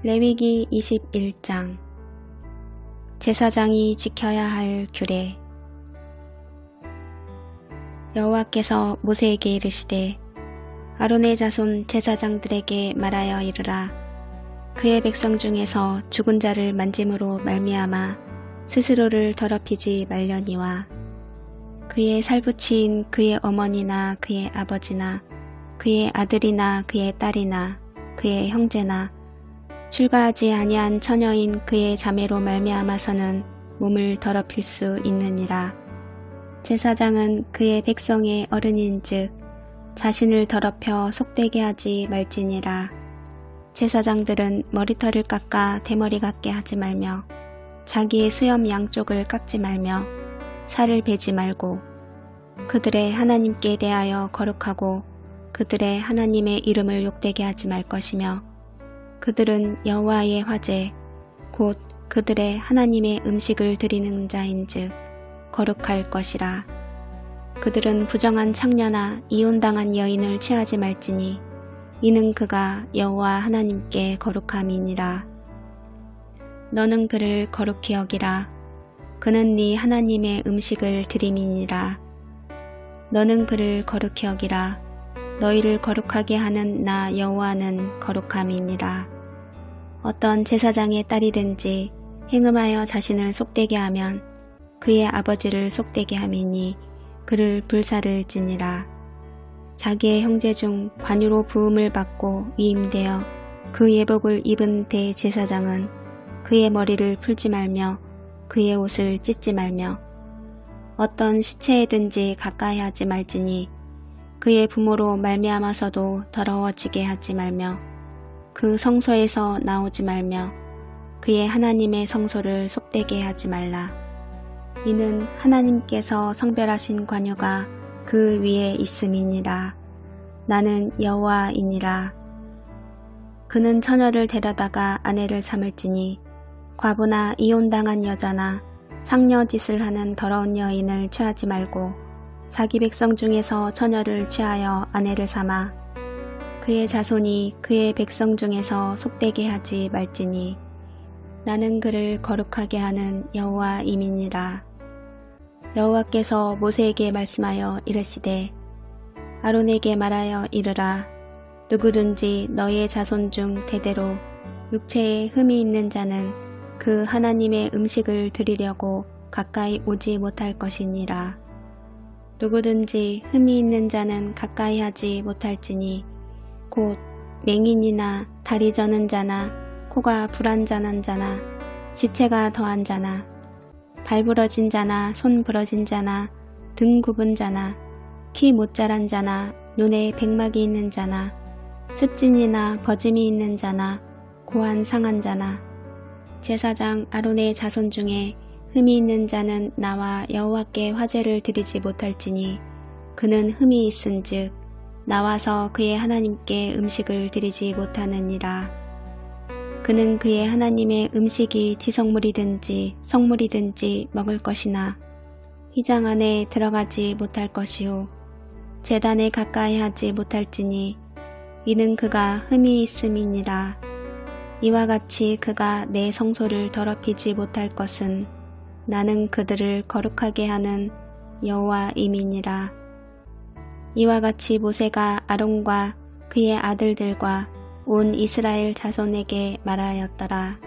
레위기 21장 제사장이 지켜야 할 규례. 여호와께서 모세에게 이르시되 아론의 자손 제사장들에게 말하여 이르라. 그의 백성 중에서 죽은 자를 만짐으로 말미암아 스스로를 더럽히지 말려니와 그의 살부치인 그의 어머니나 그의 아버지나 그의 아들이나 그의 딸이나 그의 형제나 출가하지 아니한 처녀인 그의 자매로 말미암아서는 몸을 더럽힐 수 있느니라. 제사장은 그의 백성의 어른인즉 자신을 더럽혀 속되게 하지 말지니라. 제사장들은 머리털을 깎아 대머리 같게 하지 말며 자기의 수염 양쪽을 깎지 말며 살을 베지 말고 그들의 하나님께 대하여 거룩하고 그들의 하나님의 이름을 욕되게 하지 말 것이며 그들은 여호와의 화제 곧 그들의 하나님의 음식을 드리는 자인즉 거룩할 것이라. 그들은 부정한 창녀나 이혼당한 여인을 취하지 말지니 이는 그가 여호와 하나님께 거룩함이니라. 너는 그를 거룩히 여기라. 그는 네 하나님의 음식을 드림이니라. 너는 그를 거룩히 여기라. 너희를 거룩하게 하는 나 여호와는 거룩함이니라. 어떤 제사장의 딸이든지 행음하여 자신을 속되게 하면 그의 아버지를 속되게 함이니 그를 불사를지니라. 자기의 형제 중 관유로 부음을 받고 위임되어 그 예복을 입은 대제사장은 그의 머리를 풀지 말며 그의 옷을 찢지 말며 어떤 시체에든지 가까이 하지 말지니 그의 부모로 말미암아서도 더러워지게 하지 말며 그 성소에서 나오지 말며 그의 하나님의 성소를 속되게 하지 말라. 이는 하나님께서 성별하신 관유가 그 위에 있음이니라. 나는 여호와이니라. 그는 처녀를 데려다가 아내를 삼을지니 과부나 이혼당한 여자나 창녀짓을 하는 더러운 여인을 취하지 말고 자기 백성 중에서 처녀를 취하여 아내를 삼아 그의 자손이 그의 백성 중에서 속되게 하지 말지니 나는 그를 거룩하게 하는 여호와임이니라. 여호와께서 모세에게 말씀하여 이르시되 아론에게 말하여 이르라. 누구든지 너희의 자손 중 대대로 육체에 흠이 있는 자는 그 하나님의 음식을 드리려고 가까이 오지 못할 것이니라. 누구든지 흠이 있는 자는 가까이 하지 못할지니 곧 맹인이나 다리 저는 자나 코가 불안전한 자나 지체가 더한 자나 발 부러진 자나 손 부러진 자나 등 굽은 자나 키 못 자란 자나 눈에 백막이 있는 자나 습진이나 버짐이 있는 자나 고환 상한 자나 제사장 아론의 자손 중에 흠이 있는 자는 나와 여호와께 화제를 드리지 못할지니 그는 흠이 있은즉 나와서 그의 하나님께 음식을 드리지 못하느니라. 그는 그의 하나님의 음식이 지성물이든지 성물이든지 먹을 것이나 휘장 안에 들어가지 못할 것이요 제단에 가까이 하지 못할지니 이는 그가 흠이 있음이니라. 이와 같이 그가 내 성소를 더럽히지 못할 것은 나는 그들을 거룩하게 하는 여호와임이니라. 이와 같이 모세가 아론과 그의 아들들과 온 이스라엘 자손에게 말하였더라.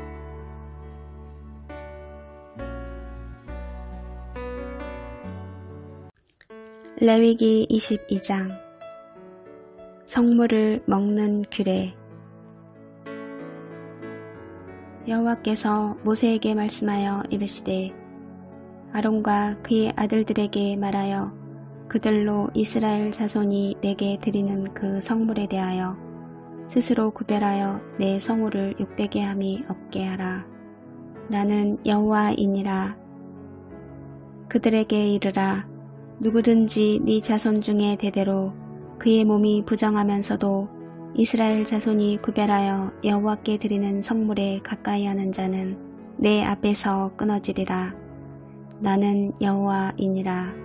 레위기 22장 성물을 먹는 규례. 여호와께서 모세에게 말씀하여 이르시되 아론과 그의 아들들에게 말하여 그들로 이스라엘 자손이 내게 드리는 그 성물에 대하여 스스로 구별하여 내 성호를 욕되게 함이 없게 하라. 나는 여호와이니라. 그들에게 이르라. 누구든지 네 자손 중에 대대로 그의 몸이 부정하면서도 이스라엘 자손이 구별하여 여호와께 드리는 성물에 가까이 하는 자는 내 앞에서 끊어지리라. 나는 여호와이니라.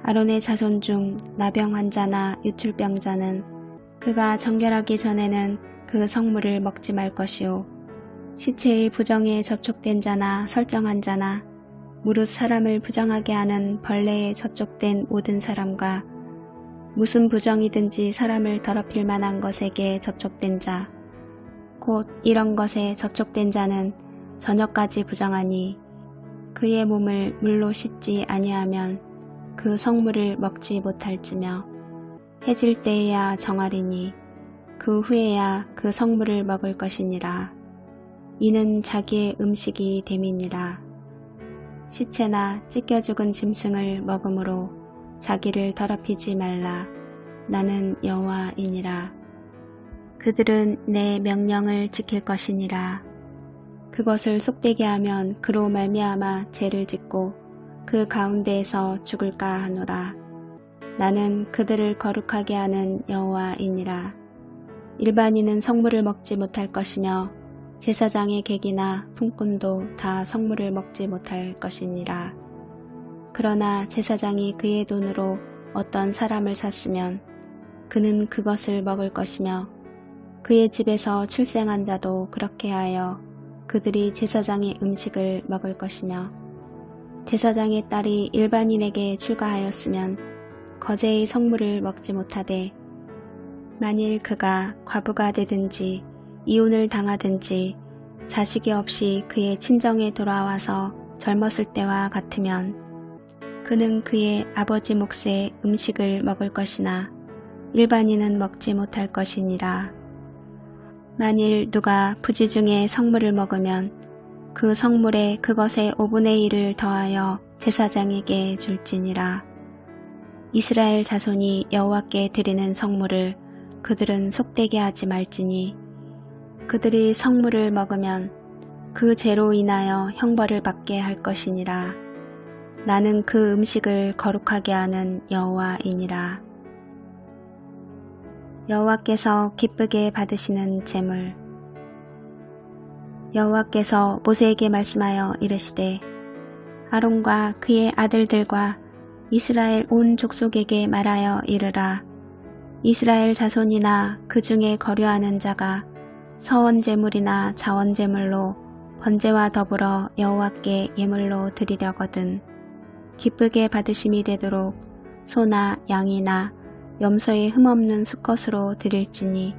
아론의 자손 중 나병 환자나 유출병자는 그가 정결하기 전에는 그 성물을 먹지 말 것이요 시체의 부정에 접촉된 자나 설정한 자나 무릇 사람을 부정하게 하는 벌레에 접촉된 모든 사람과 무슨 부정이든지 사람을 더럽힐 만한 것에게 접촉된 자 곧 이런 것에 접촉된 자는 저녁까지 부정하니 그의 몸을 물로 씻지 아니하면 그 성물을 먹지 못할지며 해질 때에야 정하리니 그 후에야 그 성물을 먹을 것이니라. 이는 자기의 음식이 됨이니라. 시체나 찢겨 죽은 짐승을 먹음으로 자기를 더럽히지 말라. 나는 여호와이니라. 그들은 내 명령을 지킬 것이니라. 그것을 속되게 하면 그로 말미암아 죄를 짓고 그 가운데에서 죽을까 하노라. 나는 그들을 거룩하게 하는 여호와이니라. 일반인은 성물을 먹지 못할 것이며 제사장의 객이나 품꾼도 다 성물을 먹지 못할 것이니라. 그러나 제사장이 그의 돈으로 어떤 사람을 샀으면 그는 그것을 먹을 것이며 그의 집에서 출생한 자도 그렇게 하여 그들이 제사장의 음식을 먹을 것이며 제사장의 딸이 일반인에게 출가하였으면 거제의 성물을 먹지 못하되 만일 그가 과부가 되든지 이혼을 당하든지 자식이 없이 그의 친정에 돌아와서 젊었을 때와 같으면 그는 그의 아버지 몫의 음식을 먹을 것이나 일반인은 먹지 못할 것이니라. 만일 누가 부지 중에 성물을 먹으면 그 성물에 그것의 5분의 1을 더하여 제사장에게 줄지니라. 이스라엘 자손이 여호와께 드리는 성물을 그들은 속되게 하지 말지니 그들이 성물을 먹으면 그 죄로 인하여 형벌을 받게 할 것이니라. 나는 그 음식을 거룩하게 하는 여호와이니라. 여호와께서 기쁘게 받으시는 제물. 여호와께서 모세에게 말씀하여 이르시되 아론과 그의 아들들과 이스라엘 온 족속에게 말하여 이르라. 이스라엘 자손이나 그 중에 거류하는 자가 서원제물이나 자원제물로 번제와 더불어 여호와께 예물로 드리려거든 기쁘게 받으심이 되도록 소나 양이나 염소의 흠없는 수컷으로 드릴지니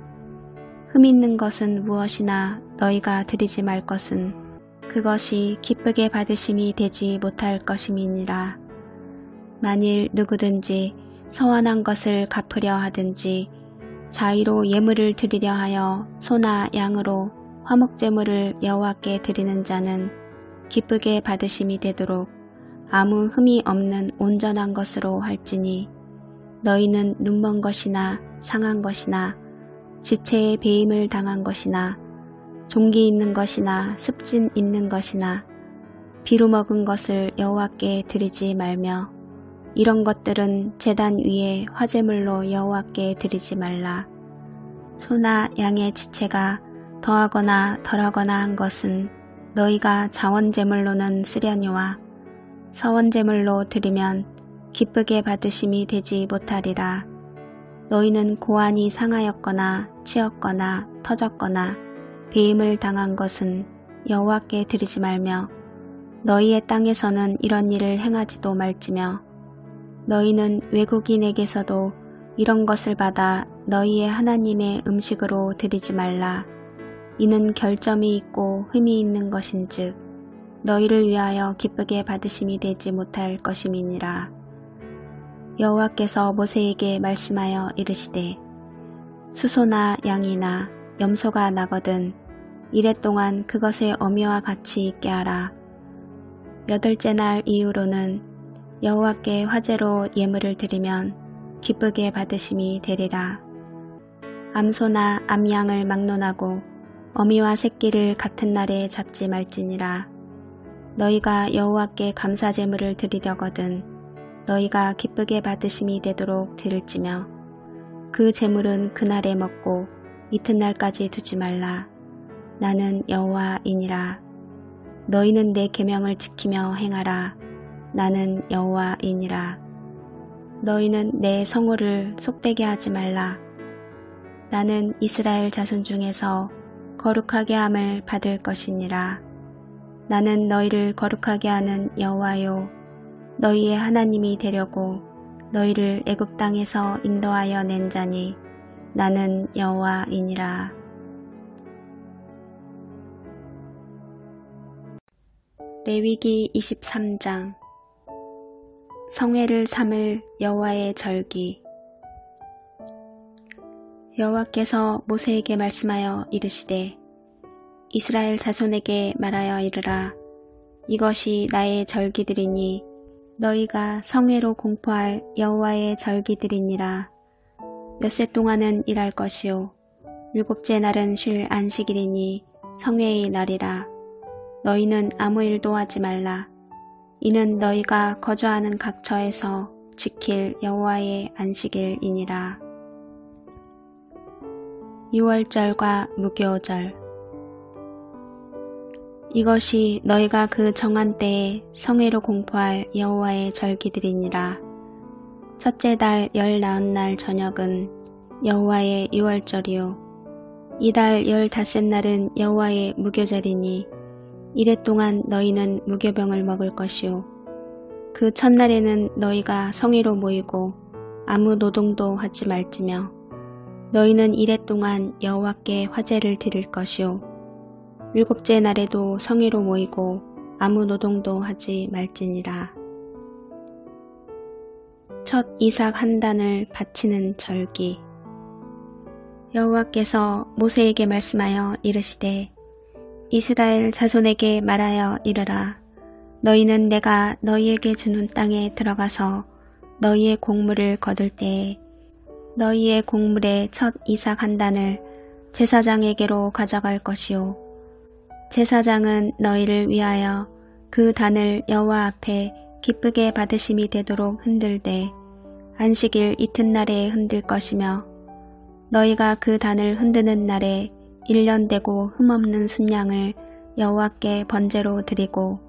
흠 있는 것은 무엇이나 너희가 드리지 말 것은 그것이 기쁘게 받으심이 되지 못할 것임이니라. 만일 누구든지 서원한 것을 갚으려 하든지 자의로 예물을 드리려 하여 소나 양으로 화목제물을 여호와께 드리는 자는 기쁘게 받으심이 되도록 아무 흠이 없는 온전한 것으로 할지니 너희는 눈먼 것이나 상한 것이나 지체에 배임을 당한 것이나 종기 있는 것이나 습진 있는 것이나 비루 먹은 것을 여호와께 드리지 말며 이런 것들은 제단 위에 화제물로 여호와께 드리지 말라. 소나 양의 지체가 더하거나 덜하거나 한 것은 너희가 자원제물로는 쓰려니와 서원제물로 드리면 기쁘게 받으심이 되지 못하리라. 너희는 고안이 상하였거나 치었거나 터졌거나 배임을 당한 것은 여호와께 드리지 말며 너희의 땅에서는 이런 일을 행하지도 말지며 너희는 외국인에게서도 이런 것을 받아 너희의 하나님의 음식으로 드리지 말라. 이는 결점이 있고 흠이 있는 것인즉 너희를 위하여 기쁘게 받으심이 되지 못할 것임이니라. 여호와께서 모세에게 말씀하여 이르시되 수소나 양이나 염소가 나거든 이래 동안 그것의 어미와 같이 있게 하라. 8째 날 이후로는 여호와께 화제로 예물을 드리면 기쁘게 받으심이 되리라. 암소나 암양을 막론하고 어미와 새끼를 같은 날에 잡지 말지니라. 너희가 여호와께 감사제물을 드리려거든 너희가 기쁘게 받으심이 되도록 드릴지며 그 제물은 그날에 먹고 이튿날까지 두지 말라. 나는 여호와이니라. 너희는 내 계명을 지키며 행하라. 나는 여호와이니라. 너희는 내 성호를 속되게 하지 말라. 나는 이스라엘 자손 중에서 거룩하게 함을 받을 것이니라. 나는 너희를 거룩하게 하는 여호와요 너희의 하나님이 되려고 너희를 애굽 땅에서 인도하여 낸 자니 나는 여호와이니라. 레위기 23장 성회를 삼을 여호와의 절기. 여호와께서 모세에게 말씀하여 이르시되 이스라엘 자손에게 말하여 이르라. 이것이 나의 절기들이니 너희가 성회로 공포할 여호와의 절기들이니라. 엿새 동안은 일할 것이요 일곱째 날은 쉴 안식일이니 성회의 날이라. 너희는 아무 일도 하지 말라. 이는 너희가 거주하는 각처에서 지킬 여호와의 안식일이니라. 유월절과 무교절. 이것이 너희가 그 정한 때에 성회로 공포할 여호와의 절기들이니라. 첫째 달 19날 저녁은 여호와의 유월절이요 이달 15날은 여호와의 무교절이니 이래 동안 너희는 무교병을 먹을 것이요 그 첫날에는 너희가 성회로 모이고 아무 노동도 하지 말지며 너희는 이래 동안 여호와께 화제를 드릴 것이요 일곱째 날에도 성회로 모이고 아무 노동도 하지 말지니라. 첫 이삭 한 단을 바치는 절기. 여호와께서 모세에게 말씀하여 이르시되 이스라엘 자손에게 말하여 이르라. 너희는 내가 너희에게 주는 땅에 들어가서 너희의 곡물을 거둘 때에 너희의 곡물의 첫 이삭 한 단을 제사장에게로 가져갈 것이요 제사장은 너희를 위하여 그 단을 여호와 앞에 기쁘게 받으심이 되도록 흔들되 안식일 이튿날에 흔들 것이며 너희가 그 단을 흔드는 날에 1년 되고 흠없는 순양을 여호와께 번제로 드리고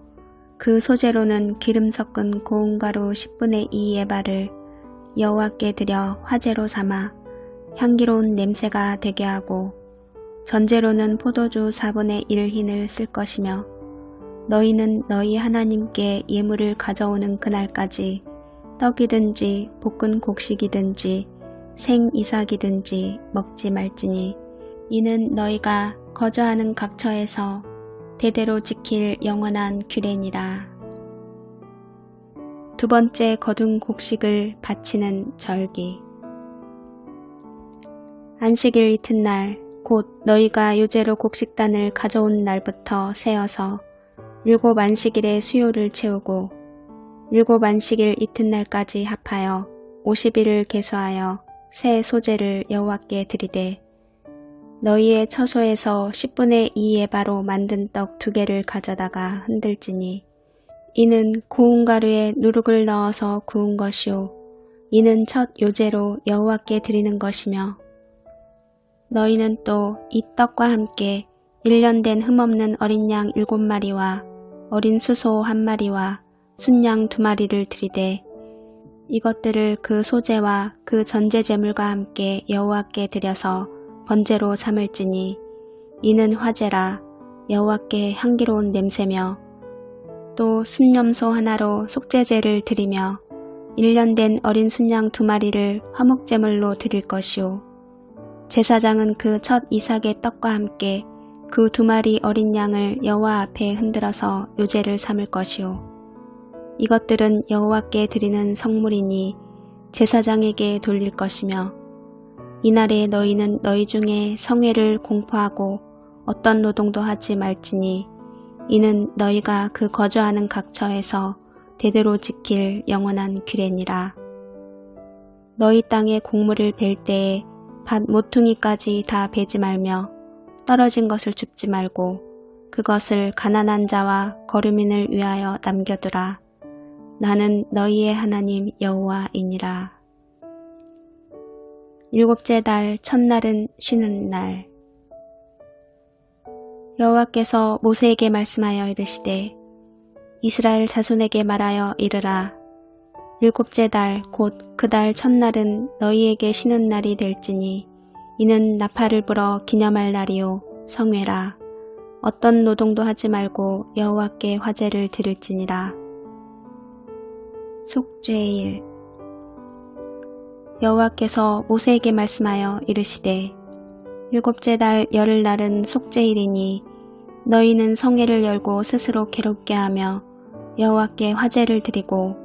그 소제로는 기름 섞은 고운 가루 10분의 2 에바를 여호와께 드려 화제로 삼아 향기로운 냄새가 되게 하고 전제로는 포도주 4분의 1 흰을 쓸 것이며 너희는 너희 하나님께 예물을 가져오는 그날까지 떡이든지 볶은 곡식이든지 생 이삭이든지 먹지 말지니 이는 너희가 거주하는 각처에서 대대로 지킬 영원한 규례니라. 두 번째 거둔 곡식을 바치는 절기. 안식일 이튿날 곧 너희가 유제로 곡식단을 가져온 날부터 세어서 7 안식일의 수요를 채우고 7 안식일 이튿날까지 합하여 50일을 계수하여 새 소제를 여호와께 드리되 너희의 처소에서 10분의 2 에바로 만든 떡 2개를 가져다가 흔들지니 이는 고운 가루에 누룩을 넣어서 구운 것이요 이는 첫 요제로 여호와께 드리는 것이며 너희는 또 이 떡과 함께 1년 된 흠없는 어린 양 7마리와 어린 수소 1마리와 순양 2마리를 드리되 이것들을 그 소제와 그 전제 제물과 함께 여호와께 드려서 번제로 삼을지니 이는 화제라 여호와께 향기로운 냄새며 또 순염소 하나로 속죄제를 드리며 1년 된 어린 순양 2마리를 화목제물로 드릴 것이요 제사장은 그 첫 이삭의 떡과 함께 그 2마리 어린 양을 여호와 앞에 흔들어서 요제를 삼을 것이요 이것들은 여호와께 드리는 성물이니 제사장에게 돌릴 것이며 이날에 너희는 너희 중에 성회를 공포하고 어떤 노동도 하지 말지니 이는 너희가 그 거주하는 각처에서 대대로 지킬 영원한 규례니라. 너희 땅에 곡물을 벨 때에 밭 모퉁이까지 다 베지 말며 떨어진 것을 줍지 말고 그것을 가난한 자와 거류민을 위하여 남겨두라. 나는 너희의 하나님 여호와이니라. 7째 달 첫날은 쉬는 날. 여호와께서 모세에게 말씀하여 이르시되 이스라엘 자손에게 말하여 이르라. 7째 달 곧 그 달 첫날은 너희에게 쉬는 날이 될지니 이는 나팔을 불어 기념할 날이요 성회라. 어떤 노동도 하지 말고 여호와께 화제를 드릴지니라. 속죄일. 여호와께서 모세에게 말씀하여 이르시되 일곱째 달 열흘날은 속죄일이니 너희는 성회를 열고 스스로 괴롭게 하며 여호와께 화제를 드리고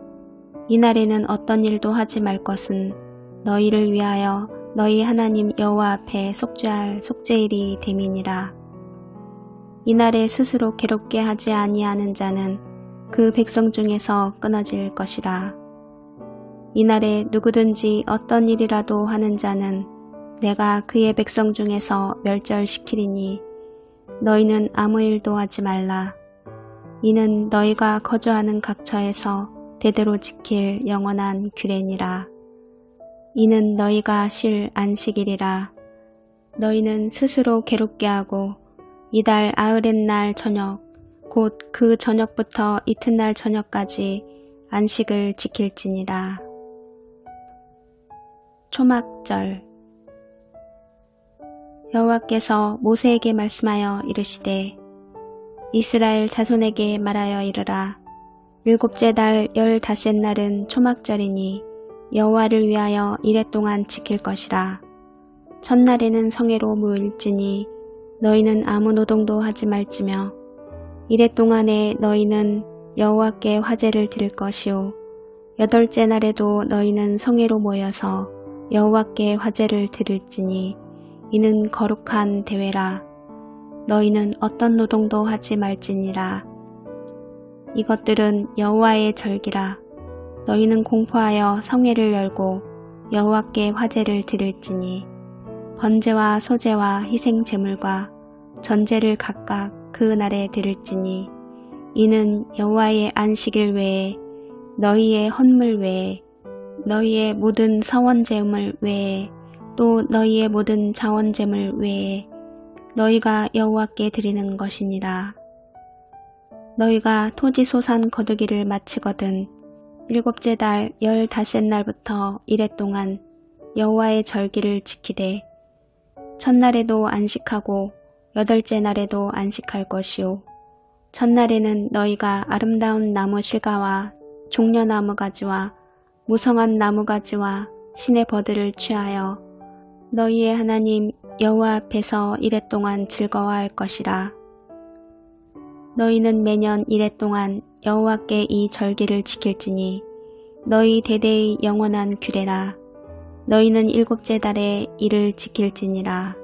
이날에는 어떤 일도 하지 말 것은 너희를 위하여 너희 하나님 여호와 앞에 속죄할 속죄일이 됨이니라. 이날에 스스로 괴롭게 하지 아니하는 자는 그 백성 중에서 끊어질 것이라. 이날에 누구든지 어떤 일이라도 하는 자는 내가 그의 백성 중에서 멸절시키리니 너희는 아무 일도 하지 말라. 이는 너희가 거주하는 각처에서 대대로 지킬 영원한 규례니라. 이는 너희가 쉴 안식일이라. 너희는 스스로 괴롭게 하고 이달 아흐렛날 저녁 곧 그 저녁부터 이튿날 저녁까지 안식을 지킬지니라. 초막절. 여호와께서 모세에게 말씀하여 이르시되 이스라엘 자손에게 말하여 이르라. 일곱째 달 15날은 초막절이니 여호와를 위하여 이레 동안 지킬 것이라. 첫날에는 성회로 모일지니 너희는 아무 노동도 하지 말지며 이레 동안에 너희는 여호와께 화제를 드릴 것이요 여덟째 날에도 너희는 성회로 모여서 여호와께 화제를 드릴지니 이는 거룩한 대회라. 너희는 어떤 노동도 하지 말지니라. 이것들은 여호와의 절기라. 너희는 공포하여 성회를 열고 여호와께 화제를 드릴지니 번제와 소제와 희생제물과 전제를 각각 그 날에 드릴지니 이는 여호와의 안식일 외에 너희의 헌물 외에 너희의 모든 서원제물 외에 또 너희의 모든 자원제물 외에 너희가 여호와께 드리는 것이니라. 너희가 토지소산 거두기를 마치거든 일곱째 달 15날부터 이레 동안 여호와의 절기를 지키되 첫날에도 안식하고 여덟째 날에도 안식할 것이요 첫날에는 너희가 아름다운 나무 실과와 종려나무 가지와 무성한 나무 가지와 신의 버들을 취하여 너희의 하나님 여호와 앞에서 이레 동안 즐거워할 것이라. 너희는 매년 이레 동안 여호와께 이 절기를 지킬지니 너희 대대의 영원한 규례라. 너희는 일곱째 달에 이를 지킬지니라.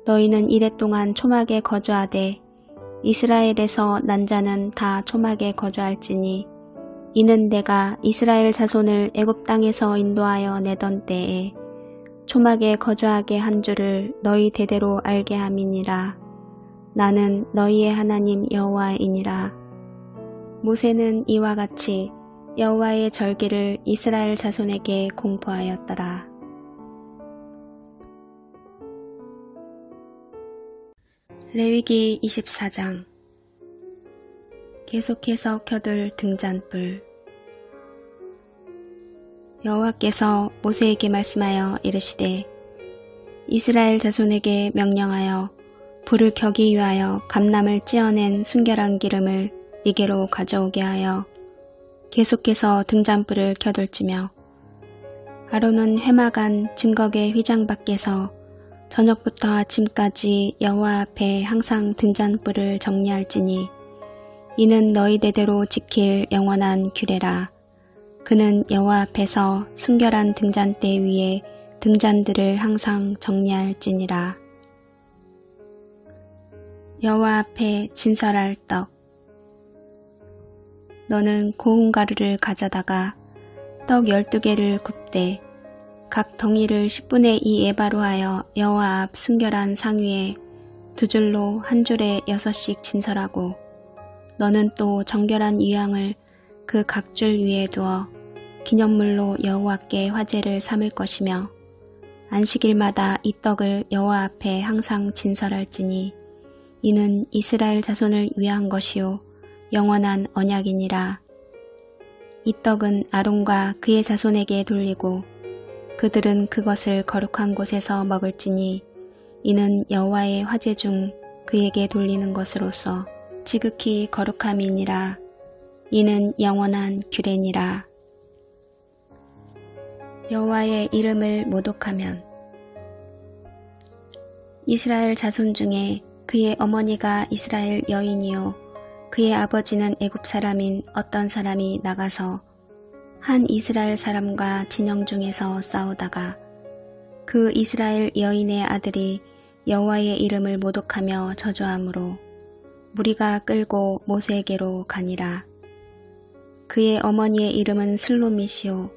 너희는 이레 동안 초막에 거주하되 이스라엘에서 난 자는 다 초막에 거주할지니 이는 내가 이스라엘 자손을 애굽 땅에서 인도하여 내던 때에 초막에 거주하게 한 줄을 너희 대대로 알게 함이니라. 나는 너희의 하나님 여호와이니라. 모세는 이와 같이 여호와의 절기를 이스라엘 자손에게 공포하였더라. 레위기 24장. 계속해서 켜둘 등잔불. 여호와께서 모세에게 말씀하여 이르시되 이스라엘 자손에게 명령하여 불을 켜기 위하여 감람을 찌어낸 순결한 기름을 네게로 가져오게 하여 계속해서 등잔불을 켜둘지며 아론은 회막안 증거계 휘장 밖에서 저녁부터 아침까지 여호와 앞에 항상 등잔불을 정리할지니 이는 너희 대대로 지킬 영원한 규례라. 그는 여호와 앞에서 순결한 등잔대 위에 등잔들을 항상 정리할지니라. 여호와 앞에 진설할 떡. 너는 고운 가루를 가져다가 떡 12개를 굽되 각 덩이를 10분의 2 에바로 하여 여호와 앞 순결한 상 위에 두 줄로 한 줄에 6씩 진설하고 너는 또 정결한 유향을 그 각 줄 위에 두어 기념물로 여호와께 화제를 삼을 것이며 안식일마다 이 떡을 여호와 앞에 항상 진설할지니 이는 이스라엘 자손을 위한 것이요 영원한 언약이니라. 이 떡은 아론과 그의 자손에게 돌리고 그들은 그것을 거룩한 곳에서 먹을지니 이는 여호와의 화제 중 그에게 돌리는 것으로서 지극히 거룩함이니라. 이는 영원한 규례니라. 여호와의 이름을 모독하면 이스라엘 자손 중에 그의 어머니가 이스라엘 여인이요 그의 아버지는 애굽 사람인 어떤 사람이 나가서 한 이스라엘 사람과 진영 중에서 싸우다가 그 이스라엘 여인의 아들이 여호와의 이름을 모독하며 저주함으로 무리가 끌고 모세에게로 가니라. 그의 어머니의 이름은 슬로밋이요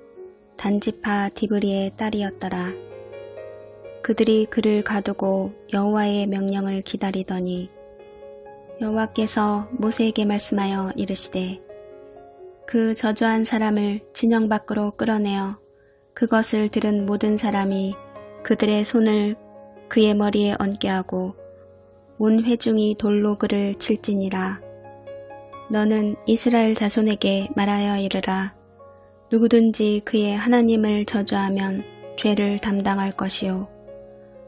단지파 디브리의 딸이었더라. 그들이 그를 가두고 여호와의 명령을 기다리더니 여호와께서 모세에게 말씀하여 이르시되 그 저주한 사람을 진영 밖으로 끌어내어 그것을 들은 모든 사람이 그들의 손을 그의 머리에 얹게 하고 온 회중이 돌로 그를 칠지니라. 너는 이스라엘 자손에게 말하여 이르라. 누구든지 그의 하나님을 저주하면 죄를 담당할 것이요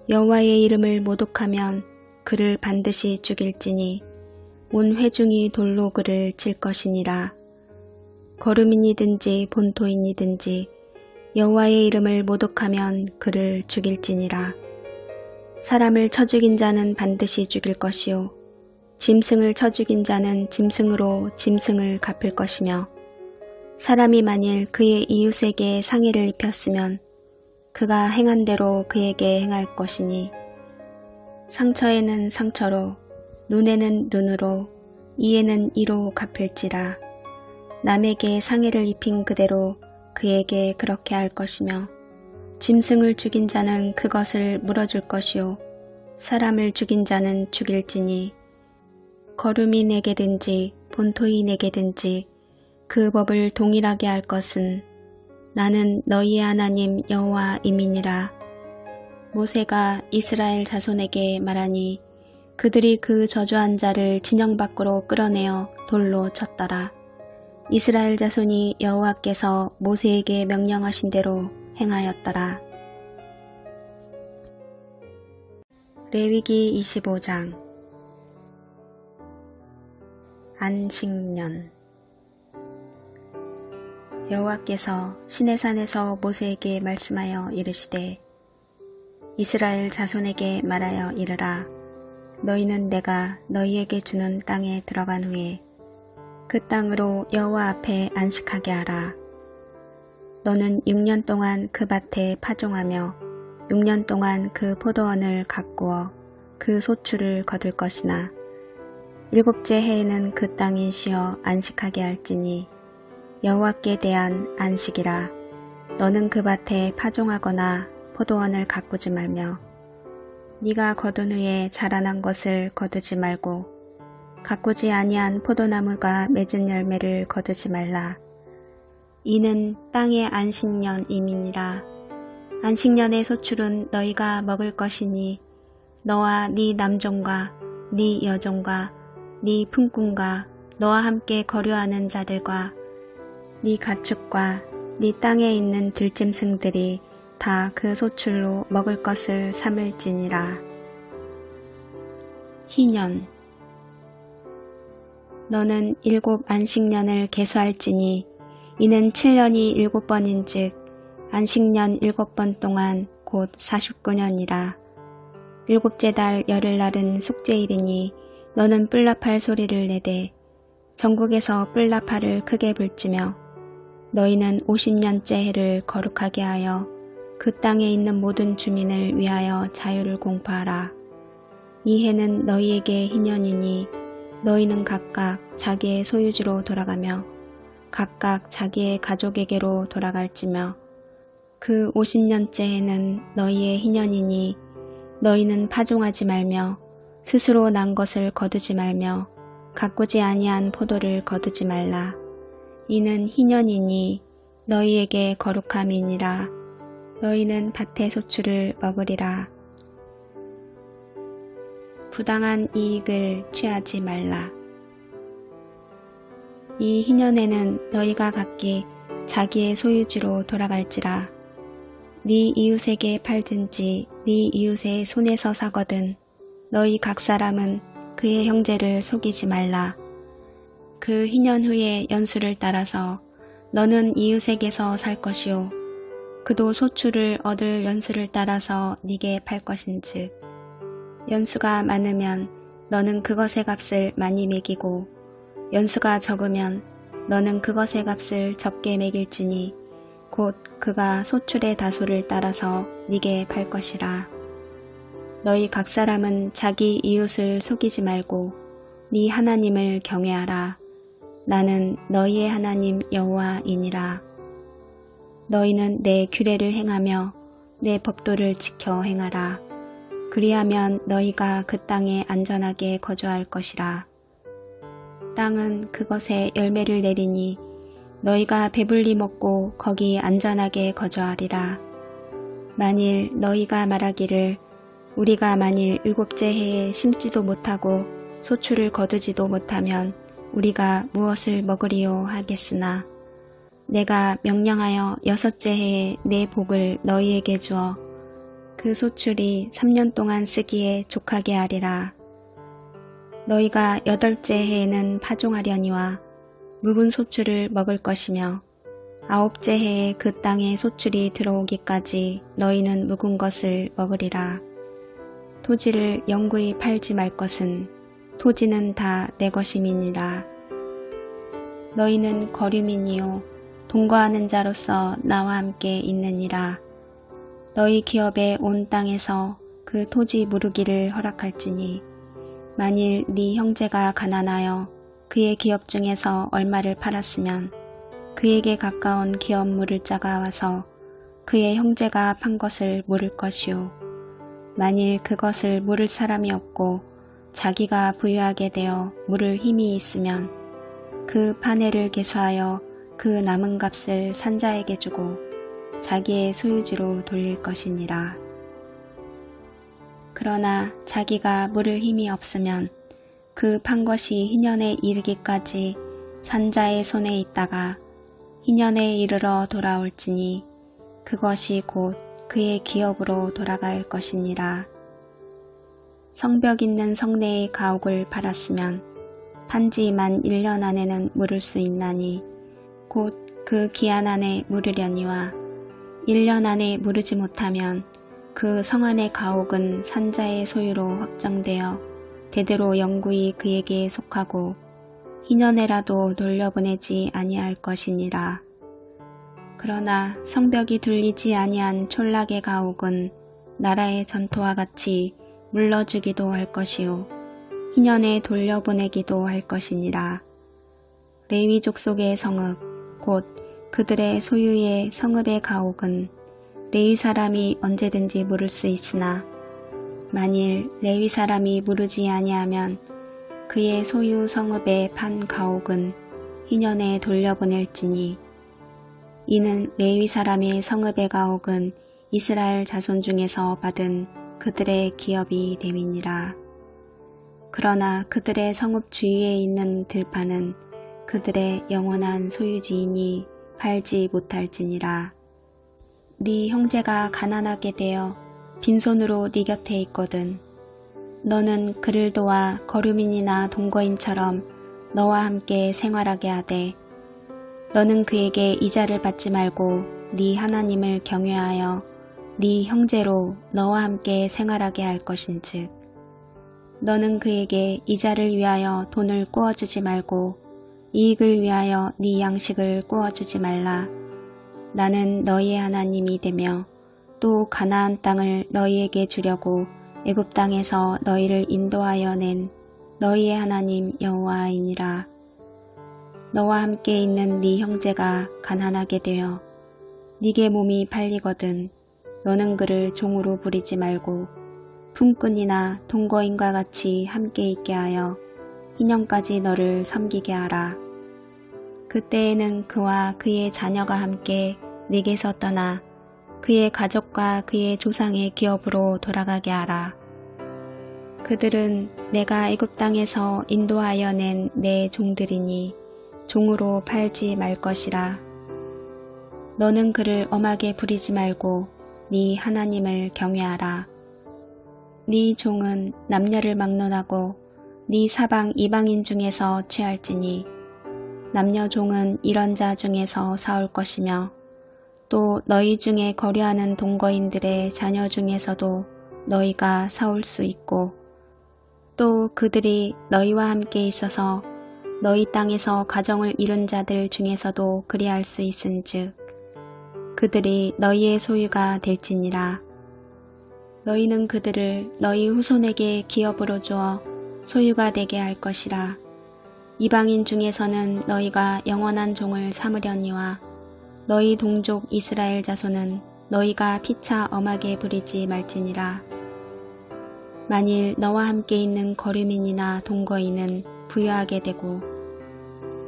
여호와의 이름을 모독하면 그를 반드시 죽일지니 온 회중이 돌로 그를 칠 것이니라. 거루민이든지 본토인이든지 여호와의 이름을 모독하면 그를 죽일지니라. 사람을 쳐 죽인 자는 반드시 죽일 것이요 짐승을 쳐 죽인 자는 짐승으로 짐승을 갚을 것이며 사람이 만일 그의 이웃에게 상해를 입혔으면 그가 행한 대로 그에게 행할 것이니 상처에는 상처로 눈에는 눈으로 이에는 이로 갚을지라. 남에게 상해를 입힌 그대로 그에게 그렇게 할 것이며 짐승을 죽인 자는 그것을 물어줄 것이요 사람을 죽인 자는 죽일지니 거루민에게든지 본토인에게든지 그 법을 동일하게 할 것은 나는 너희의 하나님 여호와임이니라. 모세가 이스라엘 자손에게 말하니 그들이 그 저주한 자를 진영 밖으로 끌어내어 돌로 쳤더라. 이스라엘 자손이 여호와께서 모세에게 명령하신 대로 행하였더라. 레위기 25장 안식년 여호와께서 시내산에서 모세에게 말씀하여 이르시되 이스라엘 자손에게 말하여 이르라. 너희는 내가 너희에게 주는 땅에 들어간 후에 그 땅으로 여호와 앞에 안식하게 하라. 너는 6년 동안 그 밭에 파종하며 6년 동안 그 포도원을 가꾸어 그 소출을 거둘 것이나 7째 해에는 그 땅이 쉬어 안식하게 할지니 여호와께 대한 안식이라. 너는 그 밭에 파종하거나 포도원을 가꾸지 말며 네가 거둔 후에 자라난 것을 거두지 말고 가꾸지 아니한 포도나무가 맺은 열매를 거두지 말라. 이는 땅의 안식년임이니라. 안식년의 소출은 너희가 먹을 것이니 너와 네 남종과 네 여종과 네 품꾼과 너와 함께 거류하는 자들과 네 가축과 네 땅에 있는 들짐승들이 다 그 소출로 먹을 것을 삼을지니라. 희년 너는 7 안식년을 계수할지니 이는 7년이 7번인즉 안식년 7번 동안 곧 49년이라. 7째 달 열흘날은 속죄일이니 너는 뿔나팔 소리를 내되 전국에서 뿔나팔을 크게 불지며 너희는 50년째 해를 거룩하게 하여 그 땅에 있는 모든 주민을 위하여 자유를 공포하라. 이 해는 너희에게 희년이니 너희는 각각 자기의 소유지로 돌아가며 각각 자기의 가족에게로 돌아갈지며 그 50년째 해는 너희의 희년이니 너희는 파종하지 말며 스스로 난 것을 거두지 말며 가꾸지 아니한 포도를 거두지 말라. 이는 희년이니 너희에게 거룩함이니라. 너희는 밭의 소출을 먹으리라. 부당한 이익을 취하지 말라. 이 희년에는 너희가 각기 자기의 소유지로 돌아갈지라. 네 이웃에게 팔든지 네 이웃의 손에서 사거든 너희 각 사람은 그의 형제를 속이지 말라. 그 희년 후의 연수를 따라서 너는 이웃에게서 살 것이요 그도 소출을 얻을 연수를 따라서 네게 팔 것인즉 연수가 많으면 너는 그것의 값을 많이 매기고 연수가 적으면 너는 그것의 값을 적게 매길지니 곧 그가 소출의 다소를 따라서 네게 팔 것이라. 너희 각 사람은 자기 이웃을 속이지 말고 네 하나님을 경외하라. 나는 너희의 하나님 여호와이니라. 너희는 내 규례를 행하며 내 법도를 지켜 행하라. 그리하면 너희가 그 땅에 안전하게 거주할 것이라. 땅은 그것에 열매를 내리니 너희가 배불리 먹고 거기 안전하게 거주하리라. 만일 너희가 말하기를 우리가 만일 7째 해에 심지도 못하고 소출을 거두지도 못하면 우리가 무엇을 먹으리요 하겠으나 내가 명령하여 6째 해에 내 복을 너희에게 주어 그 소출이 3년 동안 쓰기에 족하게 하리라. 너희가 8째 해에는 파종하려니와 묵은 소출을 먹을 것이며 9째 해에 그 땅에 소출이 들어오기까지 너희는 묵은 것을 먹으리라. 토지를 영구히 팔지 말 것은 토지는 다 내 것임이니라. 너희는 거류민이요 동거하는 자로서 나와 함께 있느니라. 너희 기업의 온 땅에서 그 토지 무르기를 허락할지니 만일 네 형제가 가난하여 그의 기업 중에서 얼마를 팔았으면 그에게 가까운 기업 물을 자가 와서 그의 형제가 판 것을 물을 것이요 만일 그것을 물을 사람이 없고 자기가 부유하게 되어 물을 힘이 있으면 그 판회를 계수하여 그 남은 값을 산자에게 주고 자기의 소유지로 돌릴 것이니라. 그러나 자기가 물을 힘이 없으면 그 판 것이 희년에 이르기까지 산자의 손에 있다가 희년에 이르러 돌아올지니 그것이 곧 그의 기업으로 돌아갈 것이니라. 성벽 있는 성내의 가옥을 팔았으면 판지 만 1년 안에는 물을 수 있나니 곧 그 기한 안에 물으려니와 1년 안에 물으지 못하면 그 성 안의 가옥은 산자의 소유로 확정되어 대대로 영구히 그에게 속하고 희년에라도 돌려보내지 아니할 것이니라. 그러나 성벽이 둘리지 아니한 촌락의 가옥은 나라의 전토와 같이 물러주기도 할 것이요 희년에 돌려보내기도 할 것이니라. 레위 족속의 성읍 곧 그들의 소유의 성읍의 가옥은 레위 사람이 언제든지 물을 수 있으나 만일 레위 사람이 물으지 아니하면 그의 소유 성읍의 판 가옥은 희년에 돌려보낼지니 이는 레위 사람의 성읍의 가옥은 이스라엘 자손 중에서 받은 그들의 기업이 됨이니라. 그러나 그들의 성읍 주위에 있는 들판은 그들의 영원한 소유지이니 팔지 못할지니라. 네 형제가 가난하게 되어 빈손으로 네 곁에 있거든 너는 그를 도와 거류민이나 동거인처럼 너와 함께 생활하게 하되 너는 그에게 이자를 받지 말고 네 하나님을 경외하여 네 형제로 너와 함께 생활하게 할 것인즉 너는 그에게 이자를 위하여 돈을 꾸어주지 말고 이익을 위하여 네 양식을 꾸어주지 말라. 나는 너희의 하나님이 되며 또 가나안 땅을 너희에게 주려고 애굽 땅에서 너희를 인도하여 낸 너희의 하나님 여호와이니라. 너와 함께 있는 네 형제가 가난하게 되어 네게 몸이 팔리거든 너는 그를 종으로 부리지 말고 품꾼이나 동거인과 같이 함께 있게 하여 희년까지 너를 섬기게 하라. 그때에는 그와 그의 자녀가 함께 네게서 떠나 그의 가족과 그의 조상의 기업으로 돌아가게 하라. 그들은 내가 애굽 땅에서 인도하여 낸 내 종들이니 종으로 팔지 말 것이라. 너는 그를 엄하게 부리지 말고 네 하나님을 경외하라. 네 종은 남녀를 막론하고 네 사방 이방인 중에서 취할지니 남녀 종은 이런 자 중에서 사올 것이며 또 너희 중에 거류하는 동거인들의 자녀 중에서도 너희가 사올 수 있고 또 그들이 너희와 함께 있어서 너희 땅에서 가정을 이룬 자들 중에서도 그리할 수 있은즉 그들이 너희의 소유가 될지니라. 너희는 그들을 너희 후손에게 기업으로 주어 소유가 되게 할 것이라. 이방인 중에서는 너희가 영원한 종을 삼으려니와 너희 동족 이스라엘 자손은 너희가 피차 엄하게 부리지 말지니라. 만일 너와 함께 있는 거류민이나 동거인은 부유하게 되고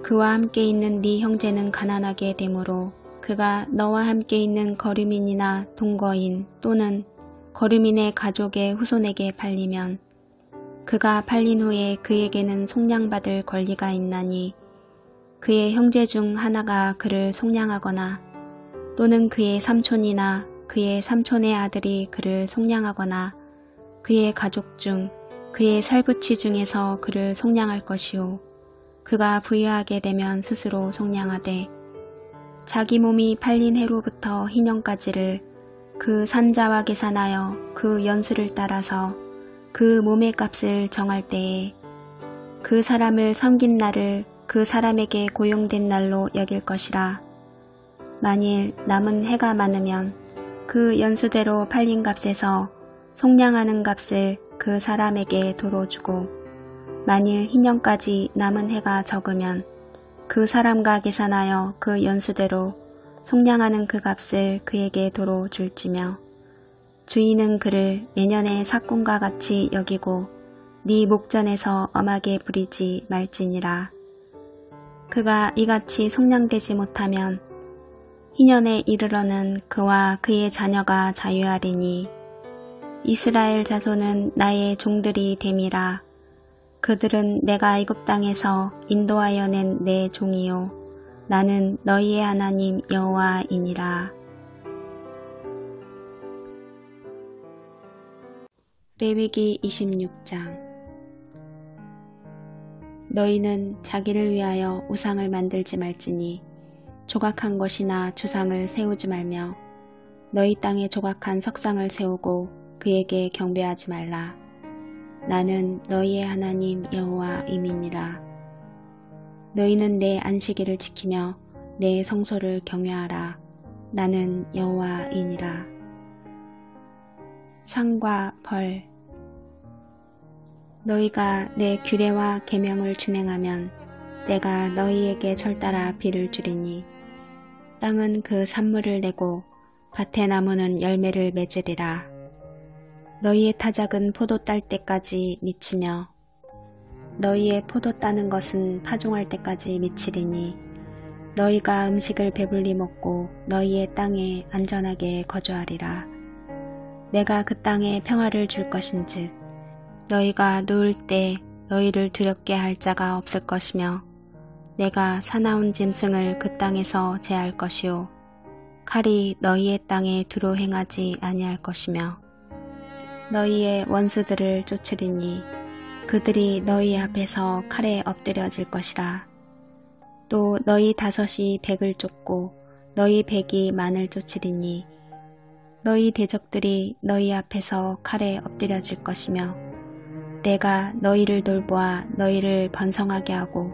그와 함께 있는 네 형제는 가난하게 되므로 그가 너와 함께 있는 거류민이나 동거인 또는 거류민의 가족의 후손에게 팔리면 그가 팔린 후에 그에게는 속량받을 권리가 있나니 그의 형제 중 하나가 그를 속량하거나 또는 그의 삼촌이나 그의 삼촌의 아들이 그를 속량하거나 그의 가족 중 그의 살부치 중에서 그를 속량할 것이요 그가 부유하게 되면 스스로 속량하되 자기 몸이 팔린 해로부터 희년까지를 그 산자와 계산하여 그 연수를 따라서 그 몸의 값을 정할 때에 그 사람을 섬긴 날을 그 사람에게 고용된 날로 여길 것이라. 만일 남은 해가 많으면 그 연수대로 팔린 값에서 속량하는 값을 그 사람에게 도로 주고 만일 희년까지 남은 해가 적으면 그 사람과 계산하여 그 연수대로 속량하는 그 값을 그에게 도로 줄지며 주인은 그를 내년의 삭군과 같이 여기고 네 목전에서 엄하게 부리지 말지니라. 그가 이같이 속량되지 못하면 희년에 이르러는 그와 그의 자녀가 자유하리니 이스라엘 자손은 나의 종들이 됨이라. 그들은 내가 애굽 땅에서 인도하여 낸 내 종이요 나는 너희의 하나님 여호와이니라. 레위기 26장. 너희는 자기를 위하여 우상을 만들지 말지니 조각한 것이나 주상을 세우지 말며 너희 땅에 조각한 석상을 세우고 그에게 경배하지 말라. 나는 너희의 하나님 여호와임이니라. 너희는 내 안식일을 지키며 내 성소를 경외하라. 나는 여호와이니라. 상과 벌. 너희가 내 규례와 계명을 준행하면 내가 너희에게 철따라 비를 주리니 땅은 그 산물을 내고 밭의 나무는 열매를 맺으리라. 너희의 타작은 포도 딸 때까지 미치며 너희의 포도 따는 것은 파종할 때까지 미치리니 너희가 음식을 배불리 먹고 너희의 땅에 안전하게 거주하리라. 내가 그 땅에 평화를 줄 것인즉 너희가 누울 때 너희를 두렵게 할 자가 없을 것이며 내가 사나운 짐승을 그 땅에서 제할 것이요 칼이 너희의 땅에 두루 행하지 아니할 것이며 너희의 원수들을 쫓으리니 그들이 너희 앞에서 칼에 엎드려질 것이라. 또 너희 다섯이 백을 쫓고 너희 백이 만을 쫓으리니 너희 대적들이 너희 앞에서 칼에 엎드려질 것이며 내가 너희를 돌보아 너희를 번성하게 하고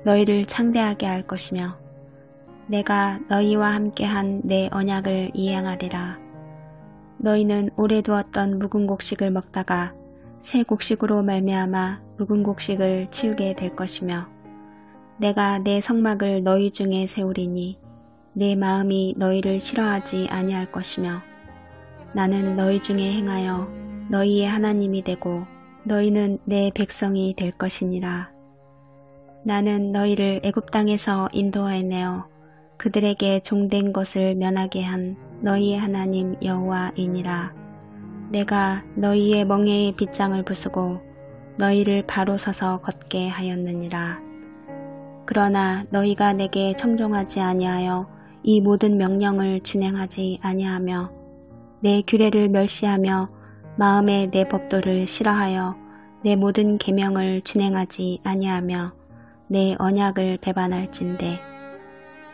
너희를 창대하게 할 것이며 내가 너희와 함께한 내 언약을 이행하리라. 너희는 오래 두었던 묵은 곡식을 먹다가 새 곡식으로 말미암아 묵은 곡식을 치우게 될 것이며 내가 내 성막을 너희 중에 세우리니 내 마음이 너희를 싫어하지 아니할 것이며 나는 너희 중에 행하여 너희의 하나님이 되고 너희는 내 백성이 될 것이니라. 나는 너희를 애굽 땅에서 인도해내어 그들에게 종된 것을 면하게 한 너희의 하나님 여호와이니라. 내가 너희의 멍에의 빗장을 부수고 너희를 바로 서서 걷게 하였느니라. 그러나 너희가 내게 청종하지 아니하여 이 모든 명령을 준행하지 아니하며 내 규례를 멸시하며 마음에 내 법도를 싫어하여 내 모든 계명을 준행하지 아니하며 내 언약을 배반할진대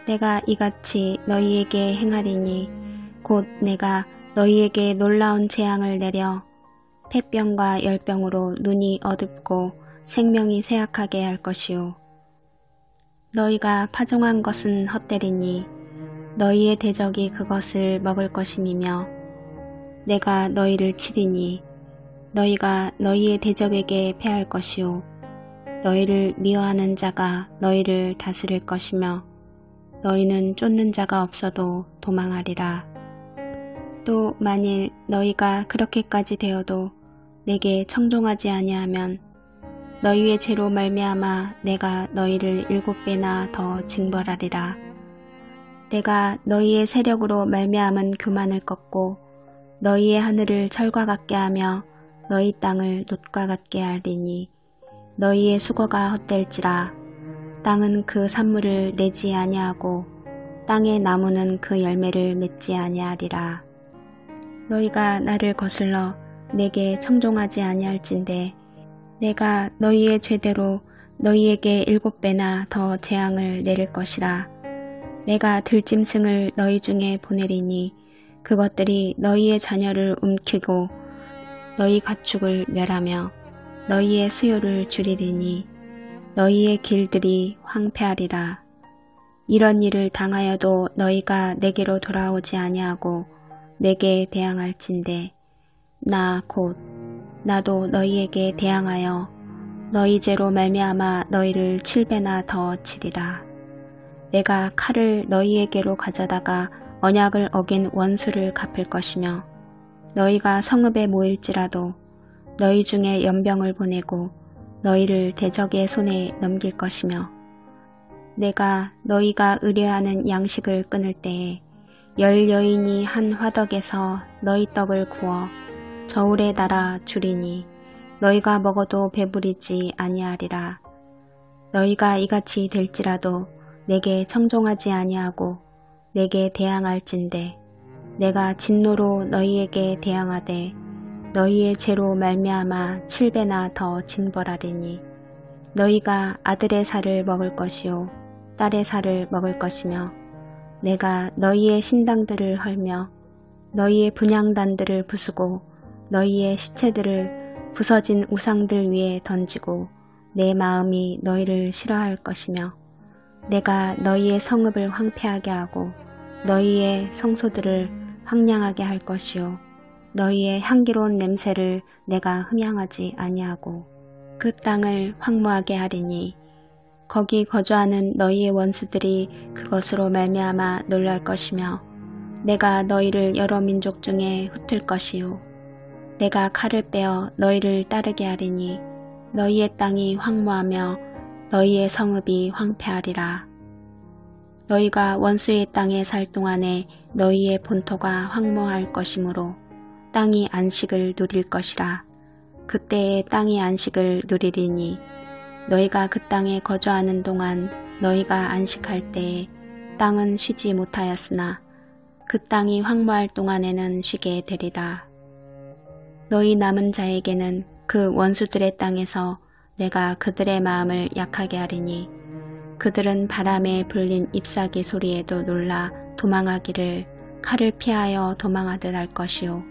내가 이같이 너희에게 행하리니 곧 내가 너희에게 놀라운 재앙을 내려 폐병과 열병으로 눈이 어둡고 생명이 쇠약하게 할 것이요 너희가 파종한 것은 헛되리니 너희의 대적이 그것을 먹을 것임이며 내가 너희를 치리니 너희가 너희의 대적에게 패할 것이요 너희를 미워하는 자가 너희를 다스릴 것이며 너희는 쫓는 자가 없어도 도망하리라. 또 만일 너희가 그렇게까지 되어도 내게 청종하지 아니하면 너희의 죄로 말미암아 내가 너희를 7배나 더 징벌하리라. 내가 너희의 세력으로 말미암은 교만을 꺾고 너희의 하늘을 철과 같게 하며 너희 땅을 놋과 같게 하리니 너희의 수고가 헛될지라. 땅은 그 산물을 내지 아니하고 땅의 나무는 그 열매를 맺지 아니하리라. 너희가 나를 거슬러 내게 청종하지 아니할진대 내가 너희의 죄대로 너희에게 7배나 더 재앙을 내릴 것이라. 내가 들짐승을 너희 중에 보내리니 그것들이 너희의 자녀를 움키고 너희 가축을 멸하며 너희의 수요를 줄이리니 너희의 길들이 황폐하리라. 이런 일을 당하여도 너희가 내게로 돌아오지 아니하고 내게 대항할진대 나 곧 나도 너희에게 대항하여 너희 죄로 말미암아 너희를 7배나 더 치리라. 내가 칼을 너희에게로 가져다가 언약을 어긴 원수를 갚을 것이며 너희가 성읍에 모일지라도 너희 중에 연병을 보내고 너희를 대적의 손에 넘길 것이며 내가 너희가 의뢰하는 양식을 끊을 때에 10 여인이 한 화덕에서 너희 떡을 구워 저울에 달아 주리니 너희가 먹어도 배부리지 아니하리라. 너희가 이같이 될지라도 내게 청종하지 아니하고 내게 대항할진대 내가 진노로 너희에게 대항하되 너희의 죄로 말미암아 7배나 더 징벌하리니 너희가 아들의 살을 먹을 것이요 딸의 살을 먹을 것이며 내가 너희의 신당들을 헐며 너희의 분향단들을 부수고 너희의 시체들을 부서진 우상들 위에 던지고 내 마음이 너희를 싫어할 것이며 내가 너희의 성읍을 황폐하게 하고 너희의 성소들을 황량하게 할 것이요 너희의 향기로운 냄새를 내가 흠향하지 아니하고 그 땅을 황무하게 하리니 거기 거주하는 너희의 원수들이 그것으로 말미암아 놀랄 것이며 내가 너희를 여러 민족 중에 흩을 것이요 내가 칼을 빼어 너희를 따르게 하리니 너희의 땅이 황무하며 너희의 성읍이 황폐하리라. 너희가 원수의 땅에 살 동안에 너희의 본토가 황무할 것이므로 땅이 안식을 누릴 것이라. 그때에 땅이 안식을 누리리니 너희가 그 땅에 거주하는 동안 너희가 안식할 때에 땅은 쉬지 못하였으나 그 땅이 황무할 동안에는 쉬게 되리라. 너희 남은 자에게는 그 원수들의 땅에서 내가 그들의 마음을 약하게 하리니 그들은 바람에 불린 잎사귀 소리에도 놀라 도망하기를 칼을 피하여 도망하듯 할 것이요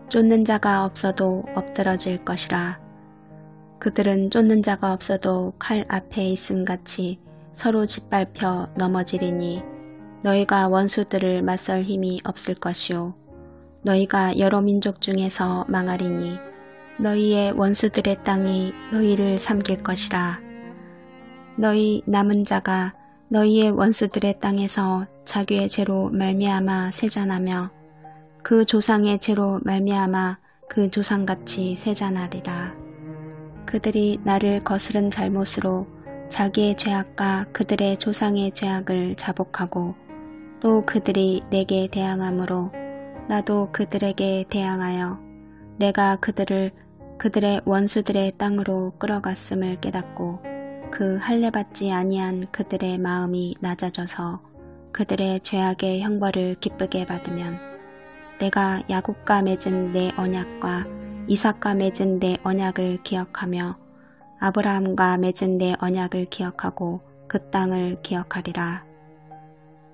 쫓는 자가 없어도 엎드러질 것이라. 그들은 쫓는 자가 없어도 칼 앞에 있음같이 서로 짓밟혀 넘어지리니 너희가 원수들을 맞설 힘이 없을 것이요 너희가 여러 민족 중에서 망하리니 너희의 원수들의 땅이 너희를 삼킬 것이라. 너희 남은 자가 너희의 원수들의 땅에서 자기의 죄로 말미암아 세잔하며 그 조상의 죄로 말미암아 그 조상같이 세잔하리라. 그들이 나를 거스른 잘못으로 자기의 죄악과 그들의 조상의 죄악을 자복하고 또 그들이 내게 대항함으로 나도 그들에게 대항하여 내가 그들을 그들의 원수들의 땅으로 끌어갔음을 깨닫고 그 할례받지 아니한 그들의 마음이 낮아져서 그들의 죄악의 형벌을 기쁘게 받으면 내가 야곱과 맺은 내 언약과 이삭과 맺은 내 언약을 기억하며 아브라함과 맺은 내 언약을 기억하고 그 땅을 기억하리라.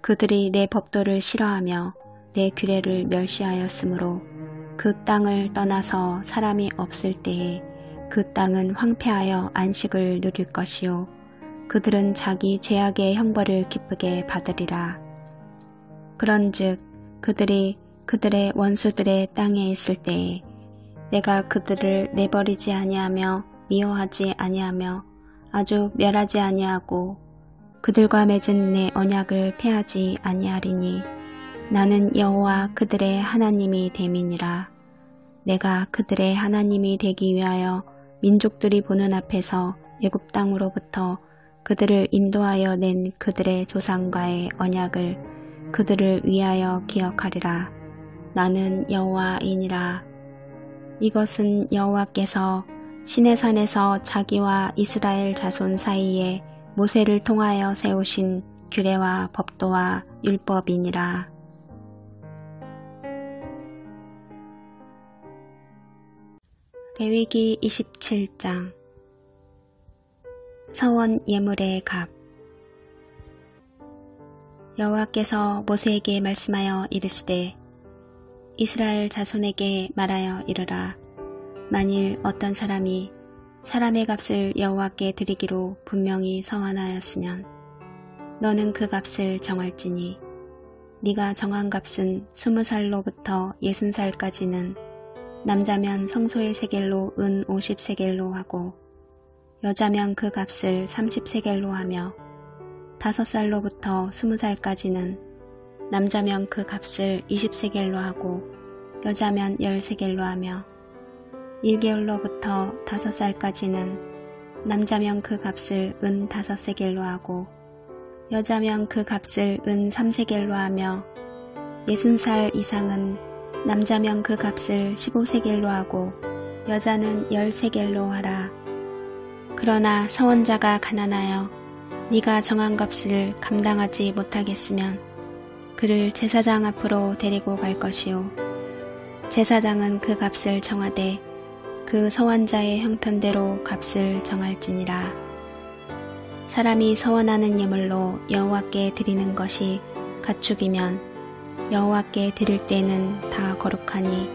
그들이 내 법도를 싫어하며 내 규례를 멸시하였으므로 그 땅을 떠나서 사람이 없을 때에 그 땅은 황폐하여 안식을 누릴 것이요 그들은 자기 죄악의 형벌을 기쁘게 받으리라. 그런즉 그들이 그들의 원수들의 땅에 있을 때에 내가 그들을 내버리지 아니하며 미워하지 아니하며 아주 멸하지 아니하고 그들과 맺은 내 언약을 폐하지 아니하리니 나는 여호와 그들의 하나님이 됨이니라. 내가 그들의 하나님이 되기 위하여 민족들이 보는 앞에서 애굽 땅으로부터 그들을 인도하여 낸 그들의 조상과의 언약을 그들을 위하여 기억하리라. 나는 여호와이니라. 이것은 여호와께서 시내산에서 자기와 이스라엘 자손 사이에 모세를 통하여 세우신 규례와 법도와 율법이니라. 레위기 27장 서원 예물의 값. 여호와께서 모세에게 말씀하여 이르시되 이스라엘 자손에게 말하여 이르라. 만일 어떤 사람이 사람의 값을 여호와께 드리기로 분명히 서원하였으면 너는 그 값을 정할지니 네가 정한 값은 20살로부터 60살까지는 남자면 성소의 세겔로 은 50세겔로 하고 여자면 그 값을 30세겔로 하며 5살로부터 20살까지는 남자면 그 값을 20세겔로 하고 여자면 10세겔로 하며 1개월로부터 5살까지는 남자면 그 값을 은 5세겔로 하고 여자면 그 값을 은 3세겔로 하며 60살 이상은 남자면 그 값을 15세겔로 하고 여자는 10세겔로 하라. 그러나 서원자가 가난하여 네가 정한 값을 감당하지 못하겠으면 그를 제사장 앞으로 데리고 갈 것이요 제사장은 그 값을 정하되 그 서원자의 형편대로 값을 정할지니라. 사람이 서원하는 예물로 여호와께 드리는 것이 가축이면 여호와께 드릴 때는 다 거룩하니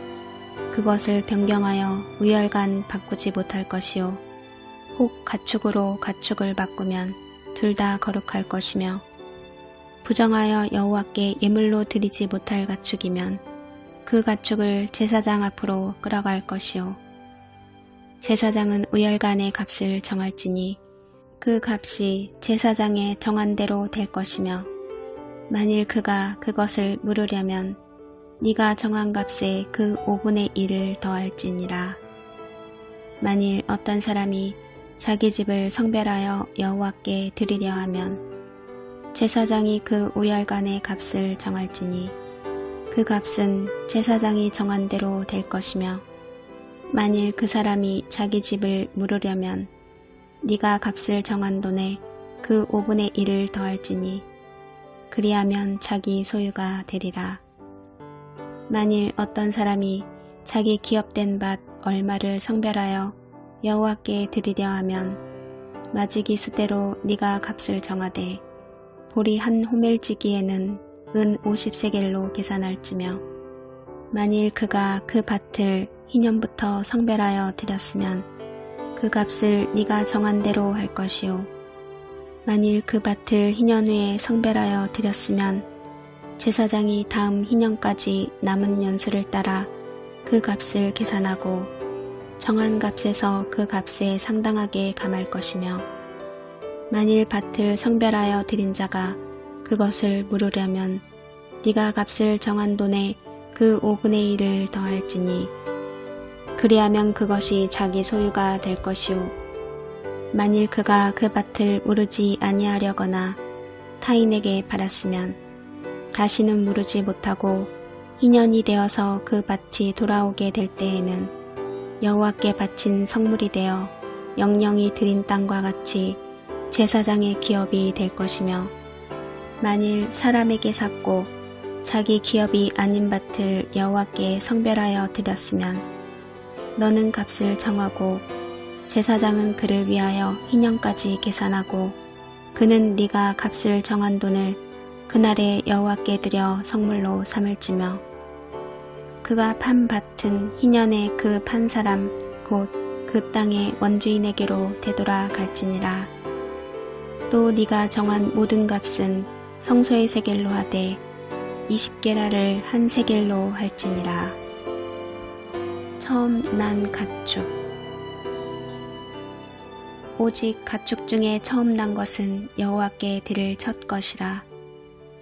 그것을 변경하여 우열간 바꾸지 못할 것이요 혹 가축으로 가축을 바꾸면 둘 다 거룩할 것이며 부정하여 여호와께 예물로 드리지 못할 가축이면 그 가축을 제사장 앞으로 끌어갈 것이요 제사장은 우열간의 값을 정할지니 그 값이 제사장의 정한 대로 될 것이며 만일 그가 그것을 물으려면 네가 정한 값에 그 5분의 1을 더할지니라. 만일 어떤 사람이 자기 집을 성별하여 여호와께 드리려 하면 제사장이 그 우열간의 값을 정할지니 그 값은 제사장이 정한 대로 될 것이며 만일 그 사람이 자기 집을 물으려면 네가 값을 정한 돈에 그 5분의 1을 더할지니 그리하면 자기 소유가 되리라. 만일 어떤 사람이 자기 기업된 밭 얼마를 성별하여 여호와께 드리려 하면 마지기 수대로 네가 값을 정하되 보리 한 호멜지기에는 은 50세겔로 계산할지며 만일 그가 그 밭을 희년부터 성별하여 드렸으면 그 값을 네가 정한 대로 할 것이요 만일 그 밭을 희년 후에 성별하여 드렸으면 제사장이 다음 희년까지 남은 연수를 따라 그 값을 계산하고 정한 값에서 그 값에 상당하게 감할 것이며 만일 밭을 성별하여 드린 자가 그것을 물으려면 네가 값을 정한 돈에 그 5분의 1을 더할지니 그리하면 그것이 자기 소유가 될 것이요 만일 그가 그 밭을 무르지 아니하려거나 타인에게 팔았으면 다시는 무르지 못하고 희년이 되어서 그 밭이 돌아오게 될 때에는 여호와께 바친 성물이 되어 영영이 드린 땅과 같이 제사장의 기업이 될 것이며 만일 사람에게 샀고 자기 기업이 아닌 밭을 여호와께 성별하여 드렸으면 너는 값을 정하고 제사장은 그를 위하여 희년까지 계산하고 그는 네가 값을 정한 돈을 그날에 여호와께 드려 성물로 삼을지며 그가 판 밭은 희년에 그 판 사람 곧 그 땅의 원주인에게로 되돌아 갈지니라. 또 네가 정한 모든 값은 성소의 세겔로 하되 20게라를 한 세겔로 할지니라. 처음 난 가축. 오직 가축 중에 처음 난 것은 여호와께 드릴 첫 것이라.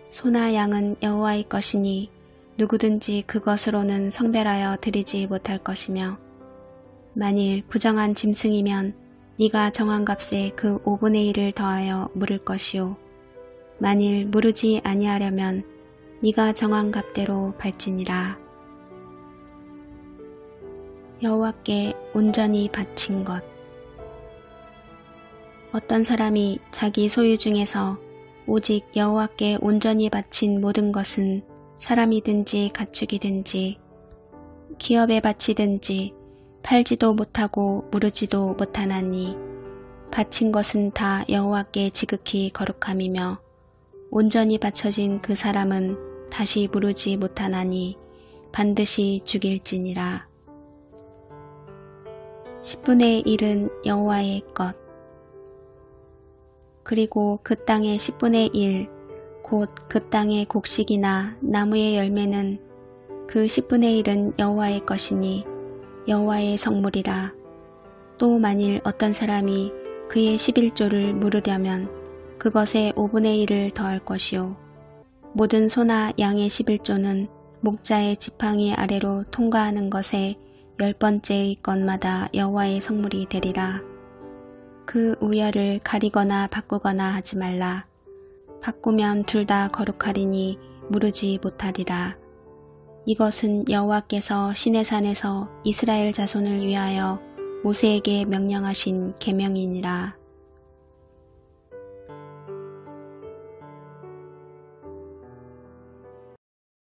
소나 양은 여호와의 것이니 누구든지 그것으로는 성별하여 드리지 못할 것이며 만일 부정한 짐승이면 네가 정한 값에 그 5분의 1을 더하여 물을 것이요 만일 무르지 아니하려면 네가 정한 값대로 발지니라. 여호와께 온전히 바친 것. 어떤 사람이 자기 소유 중에서 오직 여호와께 온전히 바친 모든 것은 사람이든지 가축이든지 기업에 바치든지 팔지도 못하고 무르지도 못하나니 바친 것은 다 여호와께 지극히 거룩함이며 온전히 바쳐진 그 사람은 다시 무르지 못하나니 반드시 죽일지니라. 10분의 1은 여호와의 것. 그리고 그 땅의 10분의 1, 곧 그 땅의 곡식이나 나무의 열매는 그 10분의 1은 여호와의 것이니 여호와의 성물이라. 또 만일 어떤 사람이 그의 11조를 물으려면 그것에 5분의 1을 더할 것이요 모든 소나 양의 11조는 목자의 지팡이 아래로 통과하는 것에 10번째의 것마다 여호와의 성물이 되리라. 그 우열을 가리거나 바꾸거나 하지 말라. 바꾸면 둘 다 거룩하리니 무르지 못하리라. 이것은 여호와께서 시내산에서 이스라엘 자손을 위하여 모세에게 명령하신 계명이니라.